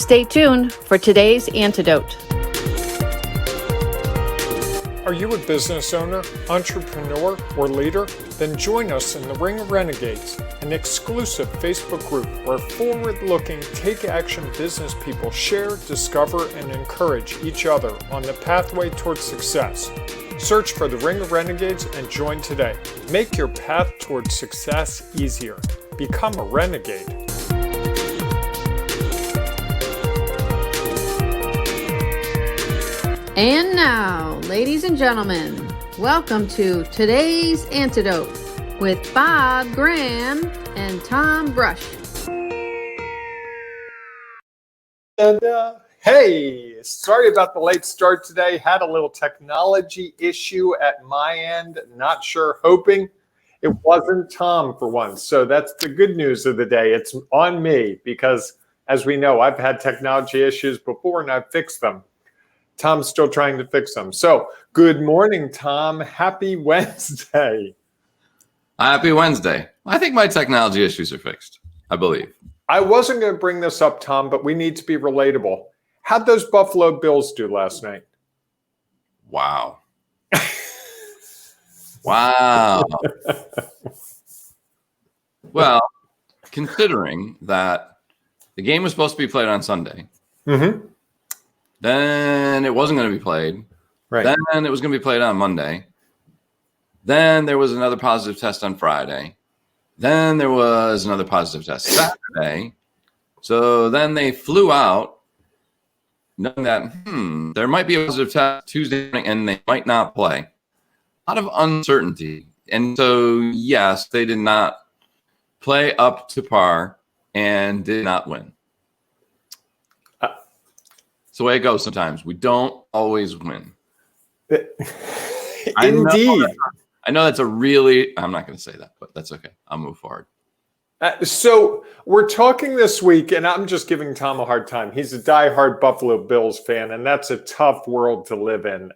Stay tuned for today's Antidote. Are you a business owner, entrepreneur, or leader? Then join us in the Ring of Renegades, an exclusive Facebook group where forward-looking, take-action business people share, discover, and encourage each other on the pathway towards success. Search for the Ring of Renegades and join today. Make your path towards success easier. Become a renegade. And now, ladies and gentlemen, welcome to today's Antidote with Bob Graham and Tom Brush. And hey, sorry about the late start today. Had a little technology issue at my end. Not sure, hoping it wasn't Tom for once. So that's the good news of the day. It's on me because, as we know, I've had technology issues before and I've fixed them. Tom's still trying to fix them. So good morning, Tom. Happy Wednesday. Happy Wednesday. I think my technology issues are fixed, I believe. I wasn't going to bring this up, Tom, but we need to be relatable. How'd those Buffalo Bills do last night? Wow. Wow. Well, considering that the game was supposed to be played on Sunday, then it wasn't going to be played. Right. Then it was going to be played on Monday. Then there was another positive test on Friday. Then there was another positive test Saturday. So then they flew out knowing that there might be a positive test Tuesday morning and they might not play. A lot of uncertainty. And so, yes, they did not play up to par and did not win. It's the way it goes sometimes. We don't always win. Indeed. I know that's a really, I'm not going to say that, but that's okay. I'll move forward. So we're talking this week, and I'm just giving Tom a hard time. He's a diehard Buffalo Bills fan, and that's a tough world to live in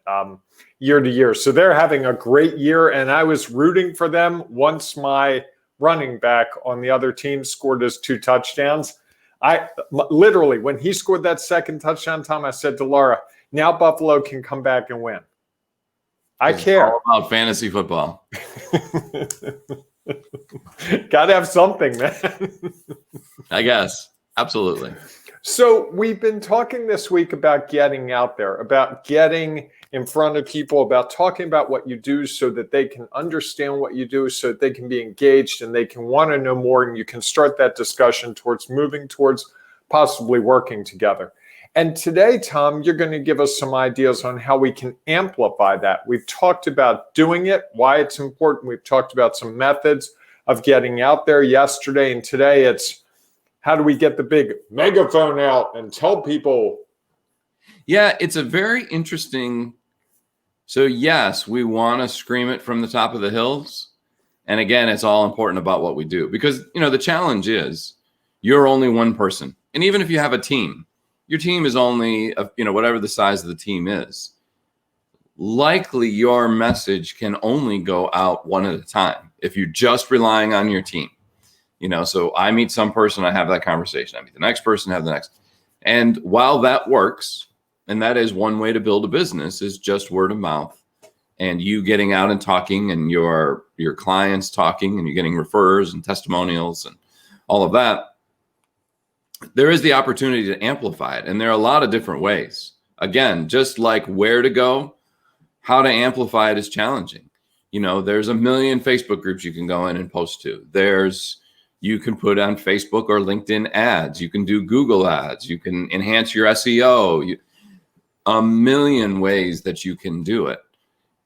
year to year. So they're having a great year, and I was rooting for them once my running back on the other team scored his 2 touchdowns. I literally, when he scored that second touchdown, Tom, I said to Laura, now Buffalo can come back and win. I care. It's all about fantasy football. Got to have something, man. I guess. Absolutely. So we've been talking this week about getting out there, about getting in front of people, about talking about what you do so that they can understand what you do, so that they can be engaged and they can want to know more, and you can start that discussion towards moving towards possibly working together. And today, Tom, you're going to give us some ideas on how we can amplify that. We've talked about doing it, why it's important. We've talked about some methods of getting out there yesterday, and today it's how do we get the big megaphone out and tell people? Yeah, it's a very interesting. So yes, we want to scream it from the top of the hills. And again, it's all important about what we do because, the challenge is you're only one person. And even if you have a team, your team is only, whatever the size of the team is. Likely your message can only go out one at a time if you're just relying on your team. So I meet some person, I have that conversation. I meet the next person, have the next. And while that works, and that is one way to build a business, is just word of mouth and you getting out and talking and your clients talking and you're getting refers and testimonials and all of that. There is the opportunity to amplify it. And there are a lot of different ways. Again, just like where to go, how to amplify it is challenging. There's a million Facebook groups you can go in and post to. You can put on Facebook or LinkedIn ads. You can do Google ads. You can enhance your SEO. A million ways that you can do it.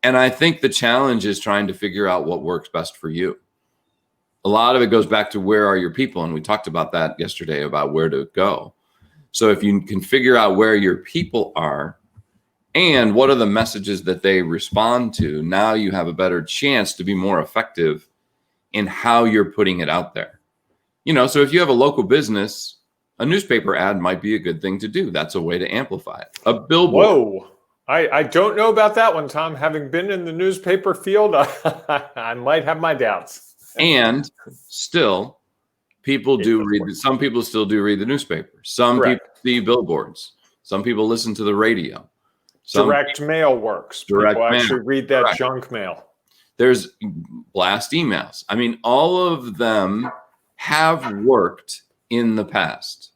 And I think the challenge is trying to figure out what works best for you. A lot of it goes back to where are your people? And we talked about that yesterday about where to go. So if you can figure out where your people are and what are the messages that they respond to, now you have a better chance to be more effective in how you're putting it out there. So if you have a local business, a newspaper ad might be a good thing to do. That's a way to amplify it. A billboard. Whoa. I don't know about that one, Tom. Having been in the newspaper field, I might have my doubts. And still, People do read, some people still do read the newspaper. Some Correct. people see billboards. Some people listen to the radio. Direct mail works. Direct People mail. actually read that Correct. junk mail. There's blast emails. I mean, all of them have worked in the past.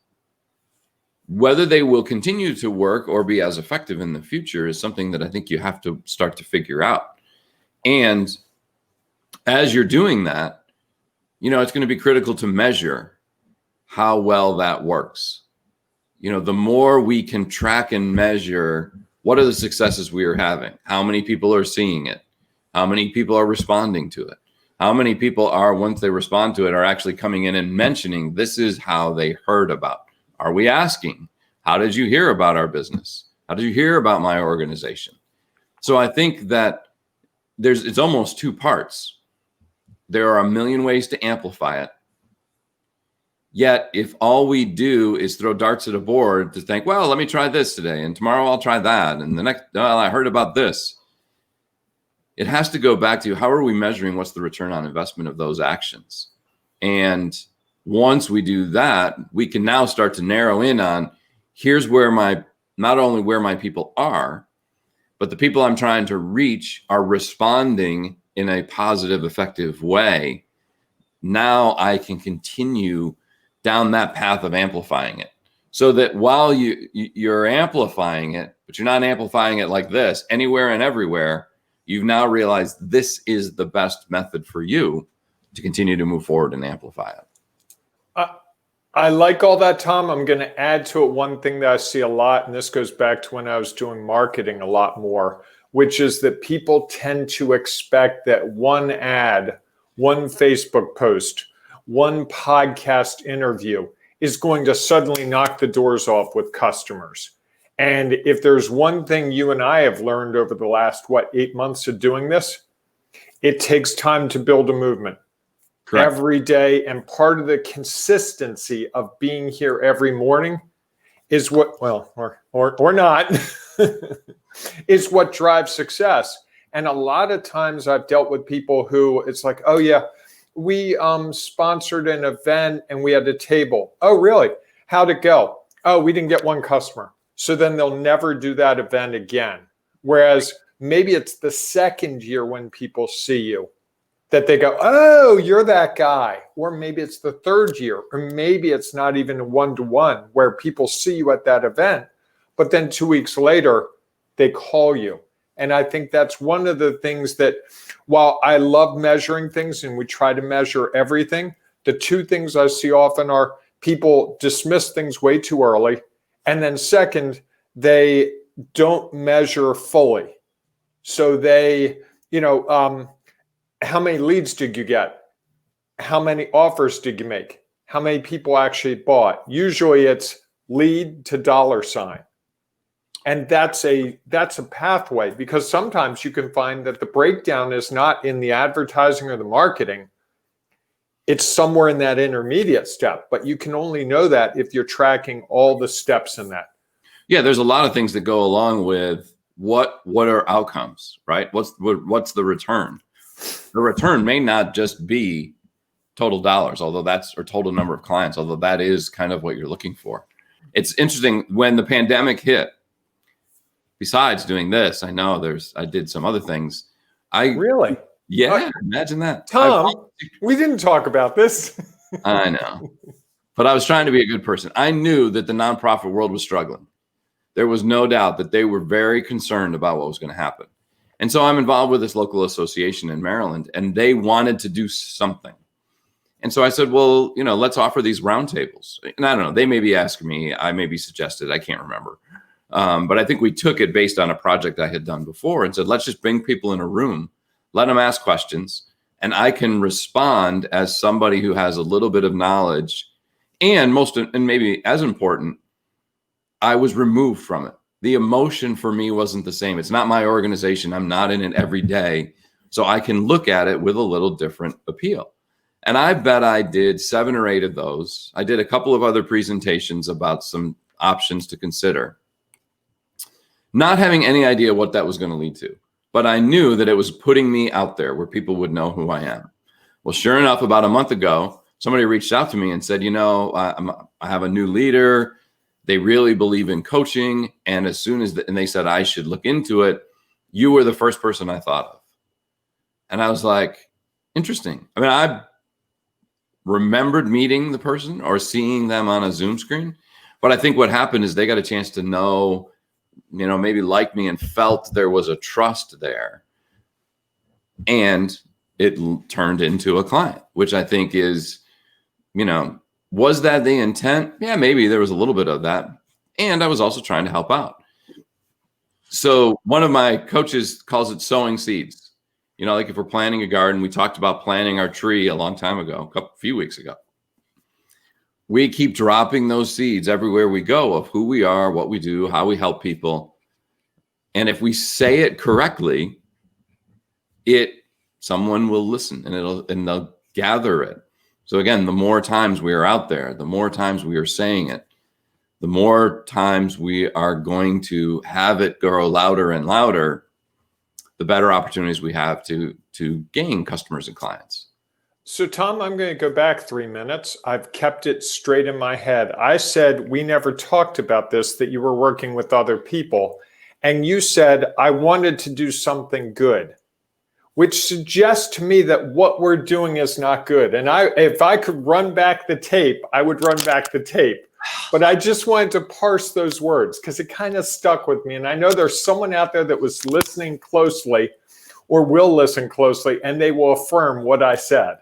Whether they will continue to work or be as effective in the future is something that I think you have to start to figure out. And as you're doing that, you know, it's going to be critical to measure how well that works. You know, the more we can track and measure, what are the successes we are having? How many people are seeing it? How many people are responding to it? How many people are, once they respond to it, are actually coming in and mentioning this is how they heard about? Are we asking, how did you hear about our business? How did you hear about my organization? So I think that it's almost two parts. There are a million ways to amplify it. Yet if all we do is throw darts at a board to think, well, let me try this today, and tomorrow I'll try that, and the next, well, I heard about this. It has to go back to how are we measuring what's the return on investment of those actions? And once we do that, we can now start to narrow in on here's where not only where my people are, but the people I'm trying to reach are responding in a positive, effective way. Now I can continue down that path of amplifying it, so that while you're amplifying it, but you're not amplifying it like this anywhere and everywhere, you've now realized this is the best method for you to continue to move forward and amplify it. I like all that, Tom. I'm going to add to it one thing that I see a lot, and this goes back to when I was doing marketing a lot more, which is that people tend to expect that one ad, one Facebook post, one podcast interview is going to suddenly knock the doors off with customers. And if there's one thing you and I have learned over the last, 8 months of doing this, it takes time to build a movement. Correct. Every day. And part of the consistency of being here every morning is what, well, or not, is what drives success. And a lot of times I've dealt with people who it's like, oh yeah, we sponsored an event and we had a table. Oh, really? How'd it go? Oh, we didn't get one customer. So then they'll never do that event again. Whereas maybe it's the second year when people see you that they go, oh, you're that guy. Or maybe it's the third year, or maybe it's not even a one-to-one where people see you at that event, but then 2 weeks later, they call you. And I think that's one of the things that, while I love measuring things and we try to measure everything, the two things I see often are people dismiss things way too early. And then second, they don't measure fully. So they, how many leads did you get? How many offers did you make? How many people actually bought? Usually it's lead to dollar sign. And that's a pathway, because sometimes you can find that the breakdown is not in the advertising or the marketing. It's somewhere in that intermediate step, but you can only know that if you're tracking all the steps in that. Yeah, there's a lot of things that go along with what are outcomes, right? What's the return? The return may not just be total dollars, or total number of clients, although that is kind of what you're looking for. It's interesting, when the pandemic hit, besides doing this, I did some other things. Really? Yeah, imagine that. Tom, we didn't talk about this. I know, but I was trying to be a good person. I knew that the nonprofit world was struggling. There was no doubt that they were very concerned about what was going to happen. And so I'm involved with this local association in Maryland, and they wanted to do something. And so I said, well, let's offer these roundtables. And I don't know, they may be asking me, I may be suggested, I can't remember. But I think we took it based on a project I had done before and said, let's just bring people in a room, let them ask questions, and I can respond as somebody who has a little bit of knowledge. And maybe as important, I was removed from it. The emotion for me wasn't the same. It's not my organization. I'm not in it every day. So I can look at it with a little different appeal. And I bet I did 7 or 8 of those. I did a couple of other presentations about some options to consider, not having any idea what that was going to lead to. But I knew that it was putting me out there where people would know who I am. Well, sure enough, about a month ago, somebody reached out to me and said, I have a new leader. They really believe in coaching. And as soon as, and they said I should look into it, you were the first person I thought of. And I was like, interesting. I mean, I remembered meeting the person or seeing them on a Zoom screen. But I think what happened is they got a chance to know, maybe like me, and felt there was a trust there. And it turned into a client, which I think is, was that the intent? Yeah, maybe there was a little bit of that. And I was also trying to help out. So one of my coaches calls it sowing seeds. Like if we're planting a garden, we talked about planting our tree a long time ago, a few weeks ago. We keep dropping those seeds everywhere we go of who we are, what we do, how we help people. And if we say it correctly, someone will listen and they'll gather it. So again, the more times we are out there, the more times we are saying it, the more times we are going to have it grow louder and louder, the better opportunities we have to gain customers and clients. So, Tom, I'm going to go back 3 minutes. I've kept it straight in my head. I said we never talked about this, that you were working with other people. And you said, I wanted to do something good, which suggests to me that what we're doing is not good. And if I could run back the tape, I would run back the tape. But I just wanted to parse those words because it kind of stuck with me. And I know there's someone out there that was listening closely or will listen closely, and they will affirm what I said.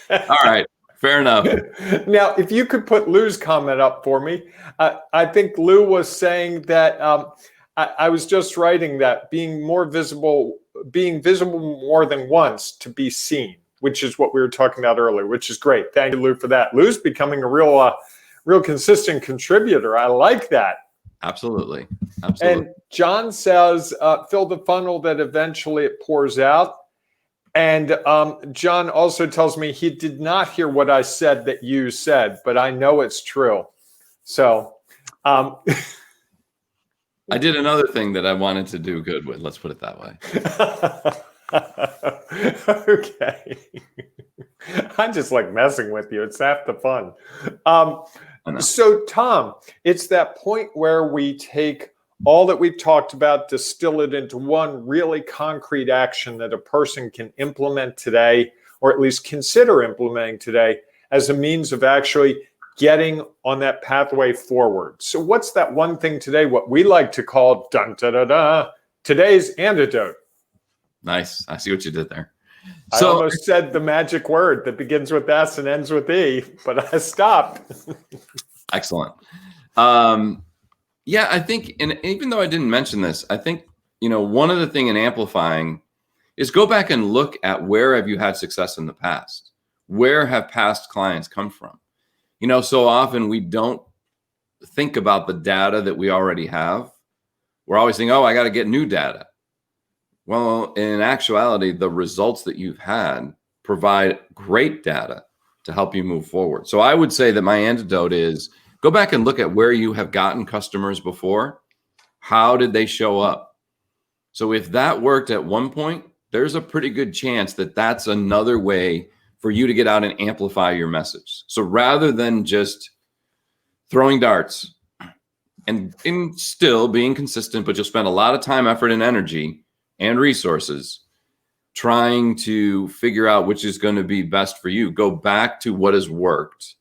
All right. Fair enough. Now, if you could put Lou's comment up for me, I think Lou was saying that I was just writing that being visible more than once to be seen, which is what we were talking about earlier, which is great. Thank you, Lou, for that. Lou's becoming a real consistent contributor. I like that. Absolutely. And John says, fill the funnel that eventually it pours out. And John also tells me he did not hear what I said that you said, but I know it's true. So I did another thing that I wanted to do good with. Let's put it that way. Okay. I just like messing with you. It's half the fun. So, Tom, it's that point where we take all that we've talked about, distill it into one really concrete action that a person can implement today, or at least consider implementing today, as a means of actually getting on that pathway forward. So what's that one thing today, what we like to call today's antidote? Nice. I see what you did there. I almost said the magic word that begins with S and ends with E, but I stopped. Excellent. Yeah, I think, and even though I didn't mention this, I think, one of the things in amplifying is go back and look at where have you had success in the past? Where have past clients come from? So often we don't think about the data that we already have. We're always thinking, I got to get new data. Well, in actuality, the results that you've had provide great data to help you move forward. So I would say that my antidote is go back and look at where you have gotten customers before. How did they show up? So if that worked at one point, there's a pretty good chance that that's another way for you to get out and amplify your message. So rather than just throwing darts and still being consistent, but you'll spend a lot of time, effort, and energy and resources trying to figure out which is going to be best for you. Go back to what has worked.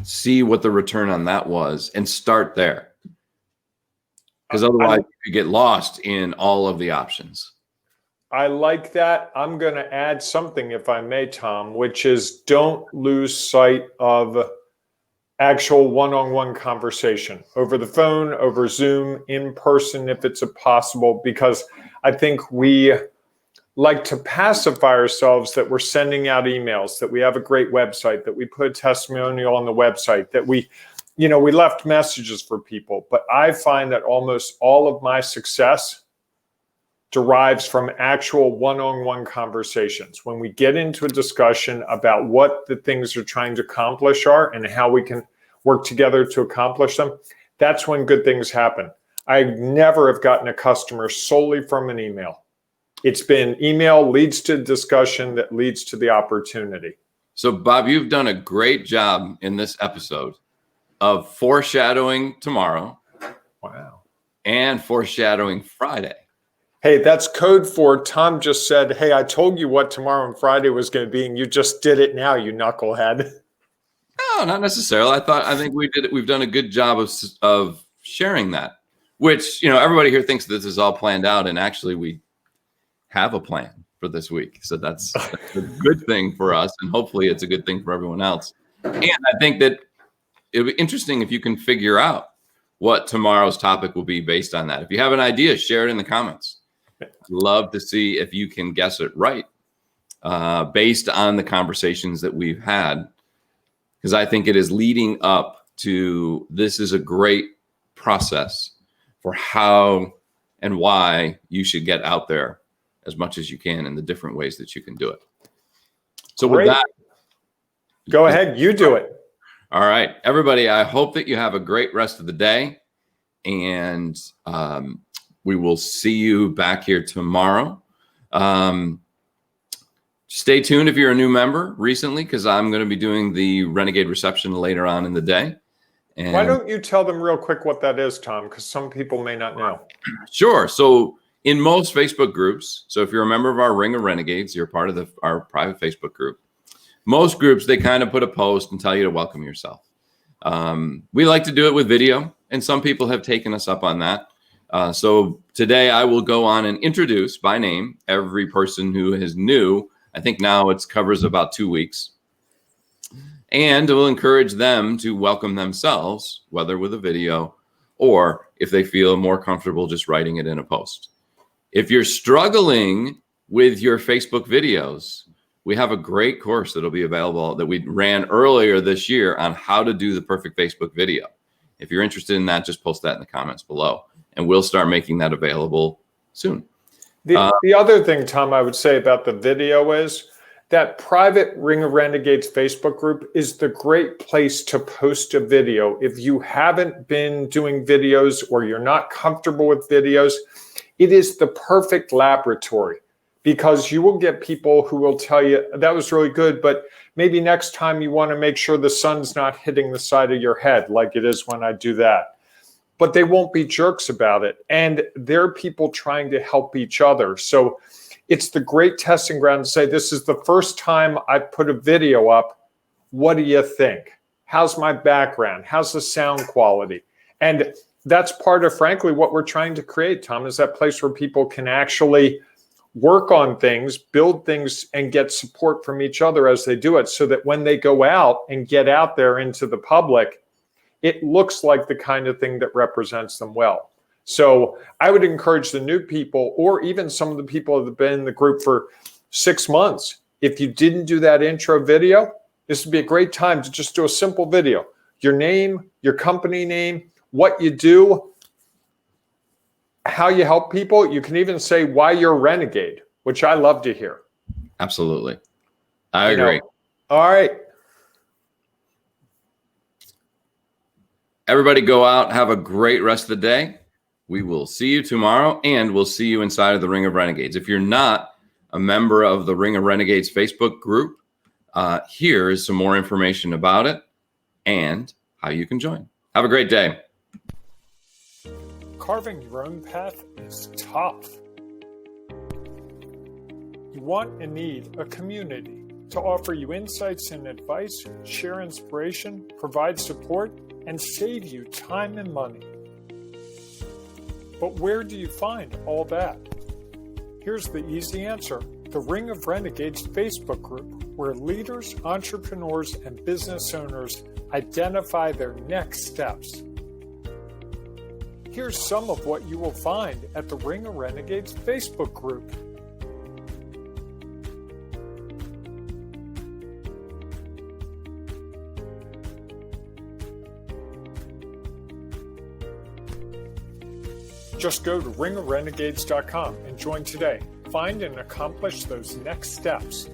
See what the return on that was and start there. Because otherwise you could get lost in all of the options. I like that. I'm going to add something, if I may, Tom, which is don't lose sight of actual one-on-one conversation over the phone, over Zoom, in person, if it's possible, because I think we like to pacify ourselves that we're sending out emails, that we have a great website, that we put a testimonial on the website, that we left messages for people. But I find that almost all of my success derives from actual one-on-one conversations. When we get into a discussion about what the things we're trying to accomplish are and how we can work together to accomplish them, that's when good things happen. I never have gotten a customer solely from an email. It's been email leads to discussion that leads to the opportunity. So, Bob, you've done a great job in this episode of foreshadowing tomorrow. Wow. And foreshadowing Friday. Hey, that's code for Tom just said, hey, I told you what tomorrow and Friday was going to be, and you just did it now, you knucklehead. No, not necessarily. I think we've done a good job of sharing that, which, everybody here thinks this is all planned out, and actually we have a plan for this week. So that's a good thing for us, and hopefully it's a good thing for everyone else. And I think that it would be interesting if you can figure out what tomorrow's topic will be based on that. If you have an idea, share it in the comments. I'd love to see if you can guess it right based on the conversations that we've had, because I think it is leading up to this is a great process for how and why you should get out there as much as you can in the different ways that you can do it. So Great. With that, go ahead, you do it. All right, everybody, I hope that you have a great rest of the day, and we will see you back here tomorrow. Stay tuned if you're a new member recently, because I'm going to be doing the Renegade reception later on in the day. And why don't you tell them real quick what that is, Tom, because some people may not know. Sure. So in most Facebook groups, so if you're a member of our Ring of Renegades, you're part of our private Facebook group. Most groups, they kind of put a post and tell you to welcome yourself. We like to do it with video, and some people have taken us up on that. So today I will go on and introduce by name every person who is new. I think now it covers about 2 weeks. And we'll encourage them to welcome themselves, whether with a video or if they feel more comfortable just writing it in a post. If you're struggling with your Facebook videos, we have a great course that'll be available that we ran earlier this year on how to do the perfect Facebook video. If you're interested in that, just post that in the comments below, and we'll start making that available soon. The other thing, Tom, I would say about the video is that private Ring of Renegades Facebook group is the great place to post a video. If you haven't been doing videos or you're not comfortable with videos, it is the perfect laboratory, because you will get people who will tell you that was really good, but maybe next time you want to make sure the sun's not hitting the side of your head like it is when I do that. But they won't be jerks about it. And they're people trying to help each other. So it's the great testing ground to say, this is the first time I put a video up. What do you think? How's my background? How's the sound quality? And that's part of, frankly, what we're trying to create, Tom, is that place where people can actually work on things, build things, and get support from each other as they do it, so that when they go out and get out there into the public, it looks like the kind of thing that represents them well. So I would encourage the new people, or even some of the people that have been in the group for 6 months, if you didn't do that intro video, this would be a great time to just do a simple video. Your name, your company name, what you do, how you help people. You can even say why you're a renegade, which I love to hear. Absolutely. I agree. All right. Everybody go out, have a great rest of the day. We will see you tomorrow, and we'll see you inside of the Ring of Renegades. If you're not a member of the Ring of Renegades Facebook group, here is some more information about it and how you can join. Have a great day. Carving your own path is tough. You want and need a community to offer you insights and advice, share inspiration, provide support, and save you time and money. But where do you find all that? Here's the easy answer: the Ring of Renegades Facebook group, where leaders, entrepreneurs, and business owners identify their next steps. Here's some of what you will find at the Ring of Renegades Facebook group. Just go to ringofrenegades.com and join today. Find and accomplish those next steps.